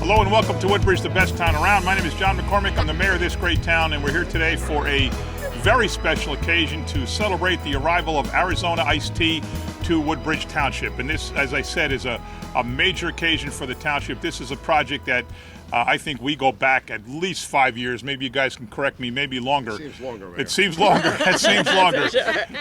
Hello and welcome to Woodbridge, the best town around. My name is John McCormick. I'm the mayor of this great town, and we're here today for a very special occasion to celebrate the arrival of Arizona Iced Tea to Woodbridge Township. And this, as I said, is a major occasion for the township. This is a project that I think we go back at least 5 years. Maybe you guys can correct me, maybe longer. It seems longer, Mayor. It seems longer. It seems longer.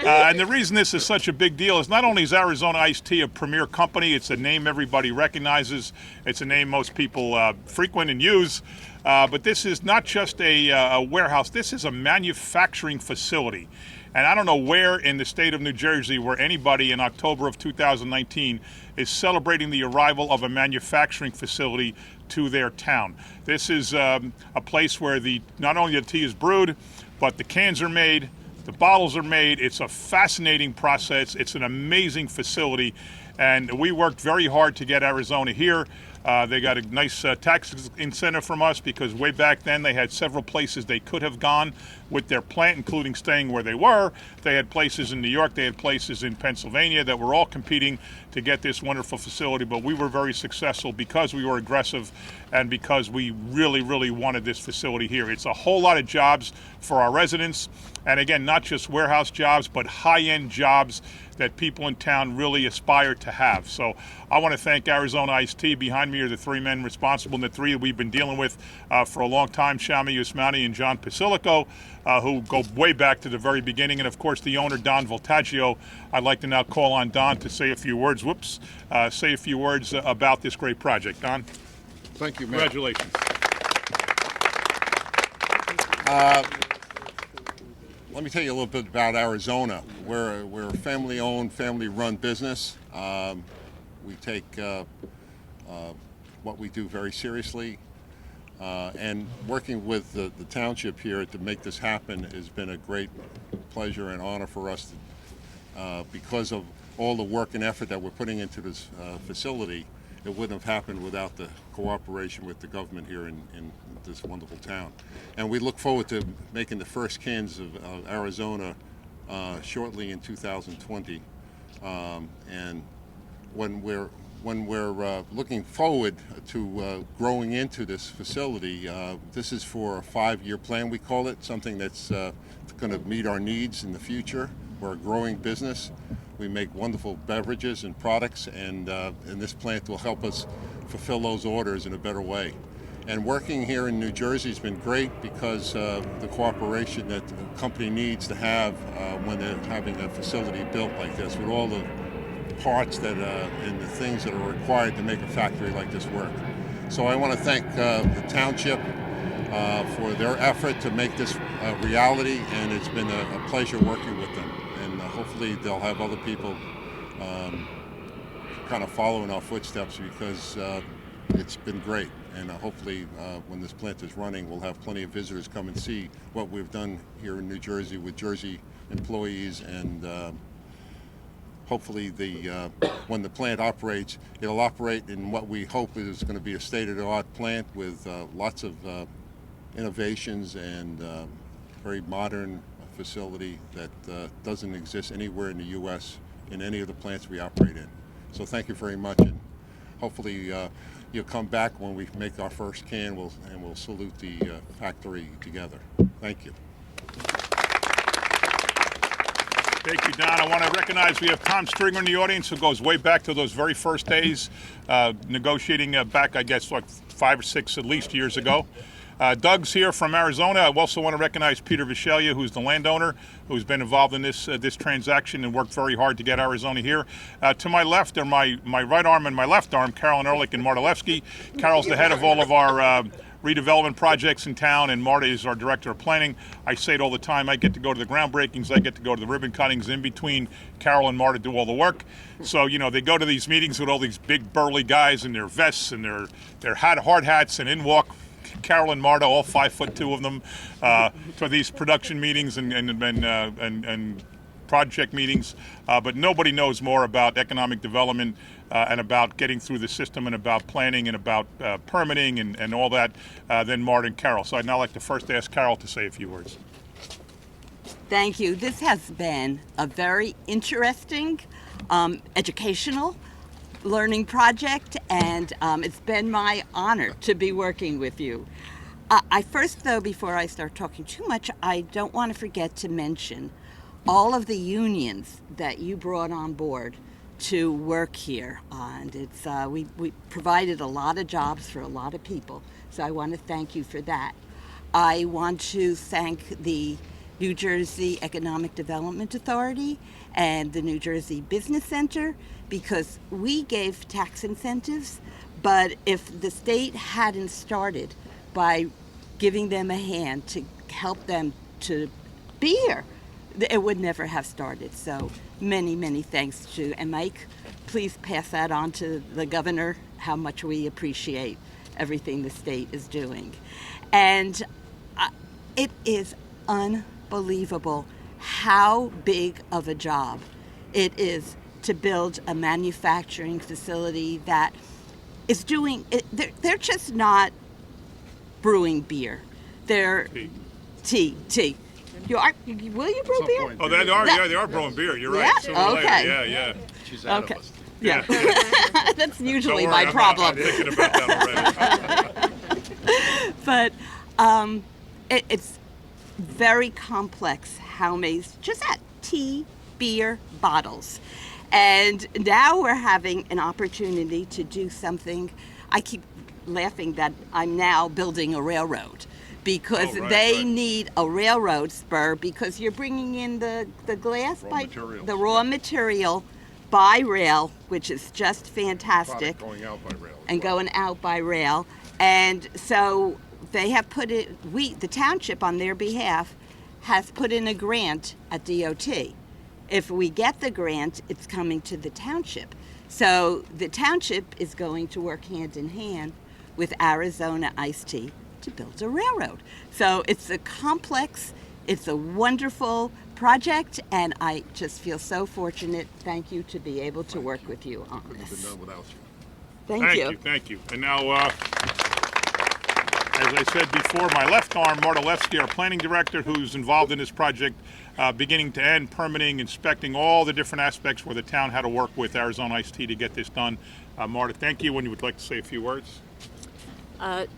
And the reason this is such a big deal is not only is Arizona Iced Tea a premier company, it's a name everybody recognizes. It's a name most people frequent and use. But this is not just a warehouse. This is a manufacturing facility. And I don't know where in the state of New Jersey where anybody in October of 2019 is celebrating the arrival of a manufacturing facility to their town. This is a place where not only the tea is brewed, but the cans are made, the bottles are made. It's a fascinating process. It's an amazing facility. And we worked very hard to get Arizona here. They got a nice tax incentive from us because way back then they had several places they could have gone with their plant, including staying where they were. They had places in New York, they had places in Pennsylvania that were all competing to get this wonderful facility, but we were very successful because we were aggressive and because we really, really wanted this facility here. It's a whole lot of jobs for our residents, and again, not just warehouse jobs, but high-end jobs that people in town really aspire to have. So I want to thank Arizona Iced Tea. Behind me are the three men responsible, and the three that we've been dealing with for a long time, Shami Usmani and John Pasilico, who go way back to the very beginning, and of course the owner, Don Voltaggio. I'd like to now call on Don to say a few words, say a few words about this great project. Don? Thank you, Mayor. Congratulations. Let me tell you a little bit about Arizona. We're a family-owned, family-run business. We take what we do very seriously. And working with the township here to make this happen has been a great pleasure and honor for us because of all the work and effort that we're putting into this facility. It wouldn't have happened without the cooperation with the government here in this wonderful town. And we look forward to making the first cans of Arizona shortly in 2020. And when we're looking forward to growing into this facility, this is for a 5-year plan, we call it, something that's going to meet our needs in the future. We're a growing business. We make wonderful beverages and products, and this plant will help us fulfill those orders in a better way. And working here in New Jersey has been great because the cooperation that the company needs to have when they're having a facility built like this, with all the parts that and the things that are required to make a factory like this work. So I want to thank the township for their effort to make this a reality, and it's been a pleasure working with them. And hopefully they'll have other people kind of follow in our footsteps because it's been great. And hopefully when this plant is running, we'll have plenty of visitors come and see what we've done here in New Jersey with Jersey employees, and hopefully when the plant operates, it'll operate in what we hope is going to be a state-of-the-art plant with lots of innovations and very modern facility that doesn't exist anywhere in the U.S. in any of the plants we operate in. So thank you very much, and hopefully you'll come back when we make our first can, and we'll salute the factory together. Thank you. Thank you, Don. I want to recognize we have Tom Stringer in the audience, who goes way back to those very first days, negotiating back, I guess, like 5 or 6 at least years ago. Doug's here from Arizona. I also want to recognize Peter Vishelia, who's the landowner, who's been involved in this transaction and worked very hard to get Arizona here. To my left are my right arm and my left arm, Carolyn Ehrlich and Martalewski. Carol's the head of all of our redevelopment projects in town, and Marta is our director of planning. I say it all the time. I get to go to the groundbreakings. I get to go to the ribbon cuttings. In between, Carol and Marta do all the work. So, you know, they go to these meetings with all these big burly guys in their vests and their hard hats, and in walk Carol and Marta, all 5'2" of them, for these production meetings and project meetings. But nobody knows more about economic development and about getting through the system and about planning and about permitting and all that than Marta and Carol. So I'd now like to first ask Carol to say a few words. Thank you. This has been a very interesting, educational, learning project, and it's been my honor to be working with you. I first, though, before I start talking too much, I don't want to forget to mention all of the unions that you brought on board to work here, and it's we provided a lot of jobs for a lot of people, so I want to thank you for that. I want to thank the New Jersey Economic Development Authority and the New Jersey Business Center, because we gave tax incentives, but if the state hadn't started by giving them a hand to help them to be here, it would never have started. So many, many thanks to, and Mike, please pass that on to the governor, how much we appreciate everything the state is doing. And it is unbelievable how big of a job it is to build a manufacturing facility that is doing, they're just not brewing beer. They're tea. Will you brew beer? Oh, they are brewing beer. You're right. Yeah? Sooner or later. Okay. Yeah. She's out Okay. of us. Yeah. That's usually Don't worry, my problem. I'm thinking about that already. But it's very complex how many, just at tea, beer bottles. And now we're having an opportunity to do something. I keep laughing that I'm now building a railroad, because they need a railroad spur, because you're bringing in the glass the raw material by rail, which is just fantastic. Product going out by rail. And going out by rail. And so they have put it, the township on their behalf has put in a grant at DOT. If we get the grant, it's coming to the township. So the township is going to work hand in hand with Arizona Iced Tea to build a railroad. So it's a complex, it's a wonderful project, and I just feel so fortunate. Thank you to be able to work with you on Couldn't have been this. done without you. Thank you. And now, as I said before, my left arm, Marta Levsky, our planning director, who's involved in this project beginning to end, permitting, inspecting all the different aspects where the town had to work with Arizona Iced Tea to get this done. Marta, thank you. And you would like to say a few words?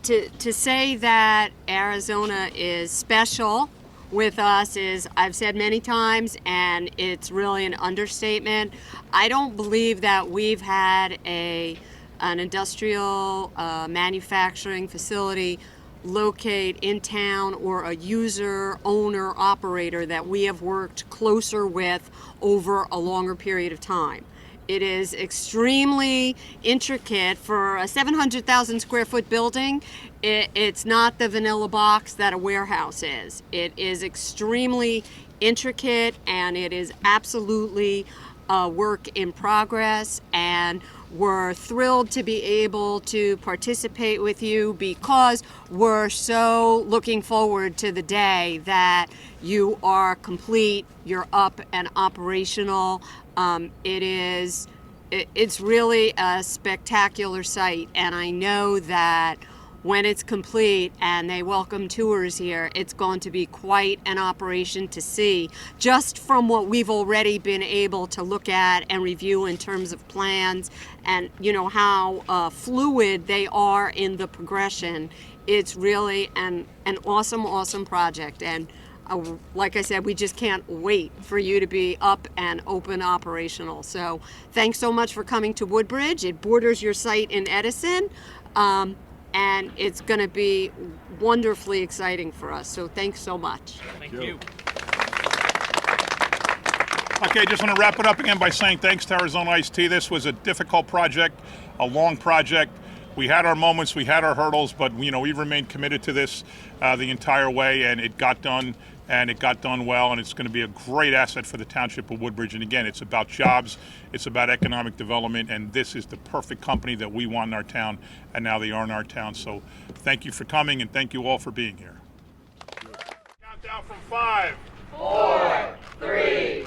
To say that Arizona is special with us is, I've said many times, and it's really an understatement. I don't believe that we've had an industrial manufacturing facility locate in town, or a user, owner, operator that we have worked closer with over a longer period of time. It is extremely intricate for a 700,000 square foot building. It's not the vanilla box that a warehouse is. It is extremely intricate, and it is absolutely a work in progress, and we're thrilled to be able to participate with you, because we're so looking forward to the day that you are complete, you're up and operational. It's really a spectacular site, and I know that when it's complete and they welcome tours here, it's going to be quite an operation to see, just from what we've already been able to look at and review in terms of plans, and you know how fluid they are in the progression. It's really an awesome project, and like I said, we just can't wait for you to be up and open operational. So thanks so much for coming to Woodbridge. It borders your site in Edison, and it's going to be wonderfully exciting for us. So thanks so much. Thank you. Okay, just want to wrap it up again by saying thanks to Arizona Iced Tea. This was a difficult project, a long project. We had our moments, we had our hurdles, but we remained committed to this the entire way, and it got done. And it got done well, and it's going to be a great asset for the Township of Woodbridge. And again, it's about jobs, it's about economic development, and this is the perfect company that we want in our town, and now they are in our town. So thank you for coming, and thank you all for being here. Countdown from 5, 4, 3,